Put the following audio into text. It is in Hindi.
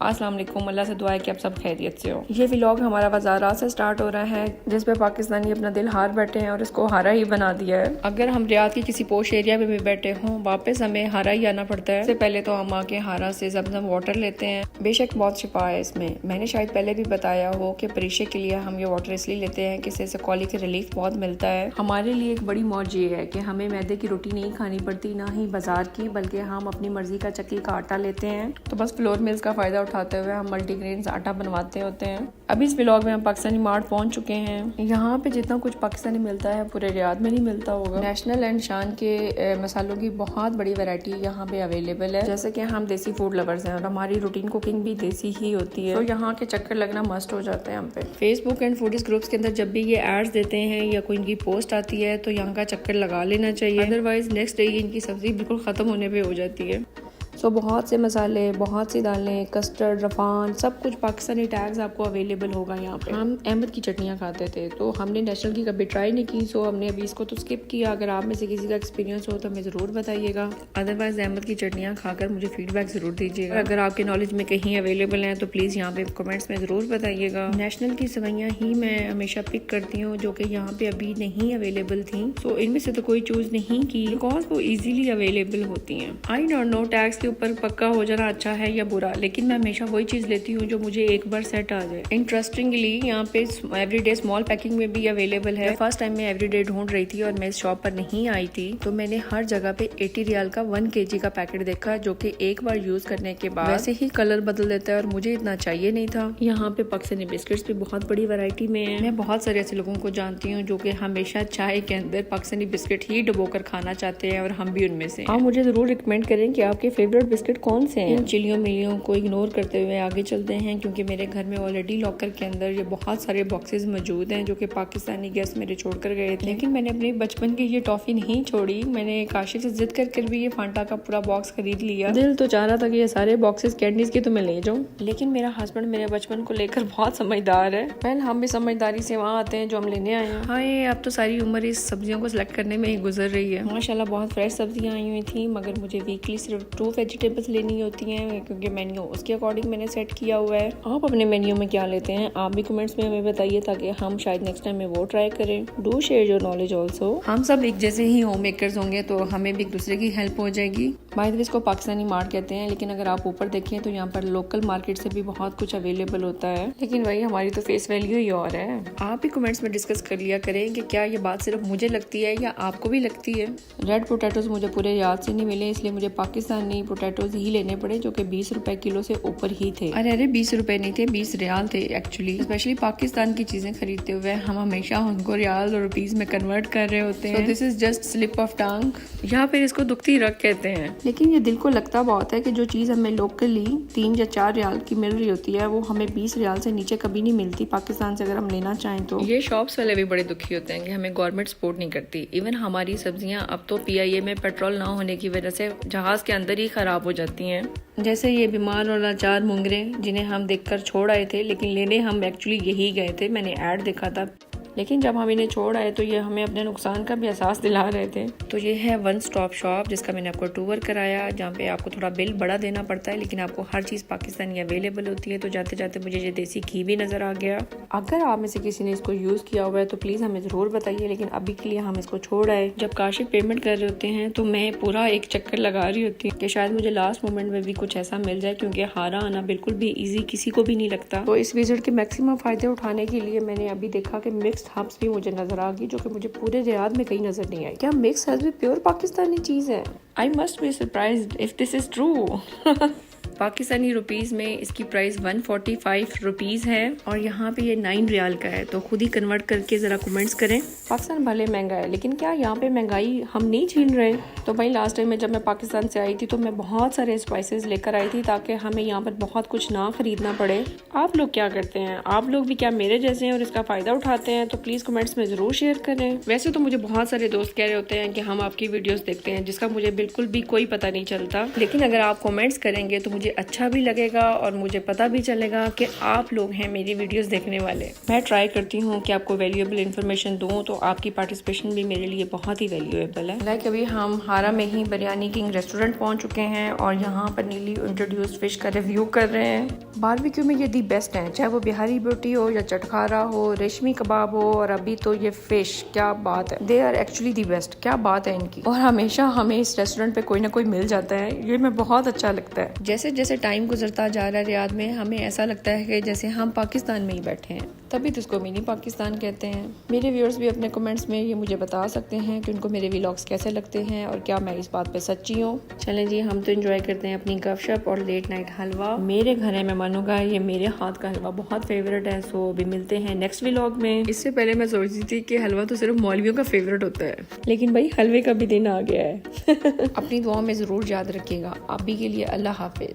अस्सलाम वालेकुम। अल्लाह से दुआ है कि आप सब खैरियत से हो। ये व्लॉग हमारा बाजारात से स्टार्ट हो रहा है, जिस पे पाकिस्तानी अपना दिल हार बैठे हैं और इसको हारा ही बना दिया है। अगर हम रियाद के किसी पोश एरिया में भी बैठे हों, वापस हमें हारा ही आना पड़ता है। इससे पहले तो हम आके हारा से जमजम वाटर लेते हैं। बेशक बहुत शिफा है इसमें। मैंने शायद पहले भी बताया हो कि परीशे के लिए हम ये वाटर इसलिए लेते हैं कि इससे कॉली के रिलीफ बहुत मिलता है। हमारे लिए एक बड़ी मौज ये है कि हमें मैदे की रोटी नहीं खानी पड़ती, ना ही बाजार की, बल्कि हम अपनी मर्जी का चक्की का आटा लेते हैं। तो बस फ्लोर मिल्स का फायदा उठाते हुए हम मल्टीग्रेन आटा बनवाते होते हैं। अभी इस व्लॉग में हम पाकिस्तानी मार्ट पहुंच चुके हैं। यहाँ पे जितना कुछ पाकिस्तानी मिलता है पूरे रियाद में नहीं मिलता होगा। नेशनल एंड शान के मसालों की बहुत बड़ी वैरायटी यहाँ पे अवेलेबल है। जैसे कि हम देसी फूड लवर्स हैं और हमारी रूटीन कुकिंग भी देसी ही होती है, तो यहाँ के चक्कर लगना मस्ट हो जाते हैं हम पे। फेसबुक एंड फूडीज ग्रुप्स के अंदर जब भी ये एड्स देते हैं या कोई इनकी पोस्ट आती है तो यहाँ का चक्कर लगा लेना चाहिए, अदरवाइज नेक्स्ट डे इनकी सब्जी बिल्कुल खत्म होने पे हो जाती है। बहुत से मसाले, बहुत सी दालें, कस्टर्ड, रफान, सब कुछ पाकिस्तानी टैग्स आपको अवेलेबल होगा यहाँ पे। हम अहमद की चटनियाँ खाते थे, तो हमने नेशनल की कभी ट्राई नहीं की, सो हमने अभी इसको तो स्किप किया। अगर आप में से किसी का एक्सपीरियंस हो तो हमें ज़रूर बताइएगा। अदरवाइज अहमद की चटनियाँ खाकर मुझे फीडबैक ज़रूर दीजिएगा। अगर आपके नॉलेज में कहीं अवेलेबल हैं तो प्लीज़ यहाँ पे कमेंट्स में ज़रूर बताइएगा। नेशनल की सवैयाँ ही मैं हमेशा पिक करती हूँ जो कि यहाँ पे अभी नहीं अवेलेबल थी, सो इनमें से तो कोई चूज़ नहीं की बिकॉज वो ईजिली अवेलेबल होती हैं। आई डोंट नो टैग्स के ऊपर पक्का हो जाना अच्छा है या बुरा, लेकिन मैं हमेशा वही चीज लेती हूँ जो मुझे एक बार सेट आ जाए। इंटरेस्टिंगली यहाँ पे एवरीडे स्मॉल पैकिंग में भी अवेलेबल है। फर्स्ट टाइम मैं एवरीडे ढूंढ रही थी और मैं इस शॉप पर नहीं आई थी, तो मैंने हर जगह पे 80 रियाल का 1 kg का पैकेट देखा, जो कि एक बार यूज करने के बाद वैसे ही कलर बदल देता है और मुझे इतना चाहिए नहीं था। यहाँ पे पाकिस्तानी बिस्किट्स भी बहुत बड़ी वैरायटी में है। मैं बहुत सारे ऐसे लोगों को जानती हूँ जो कि हमेशा चाय के अंदर पाकिस्तानी बिस्किट ही डुबोकर खाना चाहते हैं और हम भी उनमें से। आप मुझे जरूर रिकमेंड करें कि आपके फेवरेट बिस्किट कौन से हैं। चिलियों मिलियों को इग्नोर करते हुए आगे चलते हैं, क्योंकि मेरे घर में ऑलरेडी लॉकर के अंदर ये बहुत सारे बॉक्सेस मौजूद हैं जो कि पाकिस्तानी गेस्ट मेरे छोड़ कर गए थे। लेकिन मैंने अपने बचपन की ये टॉफी नहीं छोड़ी। मैंने काशिफ से जिद कर भी ये फांटा का पूरा बॉक्स खरीद लिया। दिल तो चाह रहा था कि ये सारे बॉक्सेस कैंडीज के तो मैं ले जाऊं, लेकिन मेरा हस्बैंड मेरे बचपन को लेकर बहुत समझदार है। वेल, हम भी समझदारी से वहाँ आते हैं जो हम लेने आए हैं। हाँ, ये अब तो सारी उम्र इस सब्जियों को सिलेक्ट करने में ही गुजर रही है। माशाल्लाह बहुत फ्रेश सब्जियां आई हुई थी, मगर मुझे वीकली सिर्फ 2 वेजिटेबल्स लेनी होती हैं क्योंकि मेन्यू उसके अकॉर्डिंग मैंने सेट किया हुआ है। आप अपने मेन्यू में क्या लेते हैं आप भी कमेंट्स में हमें बताइए, ताकि हम शायद नेक्स्ट टाइम में वो ट्राई करें। Do share your knowledge also. हम सब एक जैसे ही होम मेकर्स होंगे तो हमें भी एक दूसरे की हेल्प हो जाएगी। बाय द वे, इसको पाकिस्तानी मार्ट कहते हैं, लेकिन अगर आप ऊपर देखें तो यहाँ पर लोकल मार्केट से भी बहुत कुछ अवेलेबल होता है, लेकिन वही हमारी तो फेस वैल्यू ही और है। आप भी कमेंट्स में डिस्कस कर लिया करें कि क्या ये बात सिर्फ मुझे लगती है या आपको भी लगती है। रेड पोटैटोज मुझे पूरे याद से नहीं मिले, इसलिए मुझे पाकिस्तानी पोटैटोज ही लेने पड़े, जो कि 20 रुपए किलो से ऊपर ही थे। अरे 20 रुपए नहीं थे, 20 रियाल थे एक्चुअली। स्पेशली पाकिस्तान की चीजें खरीदते हुए हम हमेशा उनको रियाल और रुपीस में कन्वर्ट कर रहे होते हैं। This is just slip of tongue, या फिर इसको दुखती रख कहते हैं। लेकिन ये दिल को लगता बहुत है कि जो चीज हमें लोकली 3 या 4 रियाल की मिल रही होती है वो हमें 20 रियाल से नीचे कभी नहीं मिलती पाकिस्तान से अगर हम लेना चाहें तो। ये शॉप्स वाले भी बड़े दुखी होते हैं कि हमें गवर्नमेंट सपोर्ट नहीं करती। इवन हमारी सब्जियां अब तो PIA में पेट्रोल ना होने की वजह से जहाज के अंदर ही खराब हो जाती हैं। जैसे ये बीमार और लाचार मुंगरे जिन्हें हम देखकर छोड़ आए थे, लेकिन लेने हम एक्चुअली यही गए थे। मैंने ऐड देखा था, लेकिन जब हम इन्हें छोड़ आए तो ये हमें अपने नुकसान का भी एहसास दिला रहे थे। तो ये है वन स्टॉप शॉप जिसका मैंने आपको टूर कराया, जहाँ पे आपको थोड़ा बिल बड़ा देना पड़ता है, लेकिन आपको हर चीज़ पाकिस्तानी अवेलेबल होती है। तो जाते जाते मुझे ये देसी घी भी नजर आ गया। अगर आप में से किसी ने इसको यूज़ किया हुआ है तो प्लीज़ हमें ज़रूर बताइए, लेकिन अभी के लिए हम इसको छोड़ आए। जब काशिफ पेमेंट कर रहे होते हैं तो मैं पूरा एक चक्कर लगा रही होती हूँ कि शायद मुझे लास्ट मोमेंट में भी कुछ ऐसा मिल जाए, क्योंकि हारा आना बिल्कुल भी ईजी किसी को भी नहीं लगता। तो इस विजिट के मैक्सिमम फायदे उठाने के लिए मैंने अभी देखा कि मिक्स्ड हब्स भी मुझे नजर आ गई, जो कि मुझे पूरे रियाद में कहीं नजर नहीं आई। क्या मिक्स हब्स भी प्योर पाकिस्तानी चीज है? I must be surprised if this is true. Pakistani rupees में इसकी प्राइस 145 रुपीस है और यहाँ पे ये 9 रियाल का है। तो खुद ही कन्वर्ट करके जरा कमेंट्स करें। पाकिस्तान भले महंगा है, लेकिन क्या यहाँ पे महंगाई हम नहीं झेल रहे? तो भाई लास्ट टाइम में जब मैं पाकिस्तान से आई थी तो मैं बहुत सारे स्पाइसेस लेकर आई थी, ताकि हमें यहाँ पर बहुत कुछ ना खरीदना पड़े। आप लोग क्या करते हैं? आप लोग भी क्या मेरे जैसे हैं और इसका फायदा उठाते हैं? तो प्लीज कमेंट्स में जरूर शेयर करें। वैसे तो मुझे बहुत सारे दोस्त कह रहे होते हैं कि हम आपकी वीडियोस देखते हैं, जिसका मुझे बिल्कुल भी कोई पता नहीं चलता, लेकिन अगर आप कमेंट्स करेंगे तो मुझे अच्छा भी लगेगा और मुझे पता भी चलेगा कि आप लोग हैं मेरी वीडियोस देखने वाले। मैं ट्राई करती हूँ कि आपको वैल्यूएबल इन्फॉर्मेशन दूँ, तो आपकी पार्टिसिपेशन भी मेरे लिए बहुत ही वैल्यूएबल है। लाइक अभी हम हारा में ही बिरयानी किंग रेस्टोरेंट पहुँच चुके हैं और यहाँ पर न्यूली इंट्रोड्यूस्ड फिश का रिव्यू कर रहे हैं। बारबेक्यू में ये दी बेस्ट हैं, चाहे वो बिहारी बोटी हो या चटखारा हो, रेशमी कबाब हो, और अभी तो ये फिश, क्या बात है, they are actually the best. क्या बात है इनकी। और हमेशा हमें इस रेस्टोरेंट पे कोई ना कोई मिल जाता है, ये मैं बहुत अच्छा लगता है। जैसे जैसे टाइम गुजरता जा रहा है रियाद में, हमें ऐसा लगता है कि जैसे हम पाकिस्तान में ही बैठे हैं, तभी तो इसको मिनी पाकिस्तान कहते हैं। मेरे व्यूअर्स भी अपने कमेंट्स में ये मुझे बता सकते हैं कि उनको मेरे व्लॉग्स कैसे लगते हैं और क्या मैं इस बात पे सच्ची हूँ। चलें जी, हम तो एंजॉय करते हैं अपनी गपशप और लेट नाइट हलवा। मेरे घर है, मैं मानूंगा ये मेरे हाथ का हलवा बहुत फेवरेट है। सो अभी मिलते हैं नेक्स्ट व्लॉग में। इससे पहले मैं सोचती थी कि हलवा तो सिर्फ मौलवियों का फेवरेट होता है, लेकिन भाई हलवे का भी दिन आ गया है। अपनी दुआ में जरूर याद रखिएगा। अभी के लिए अल्लाह हाफिज।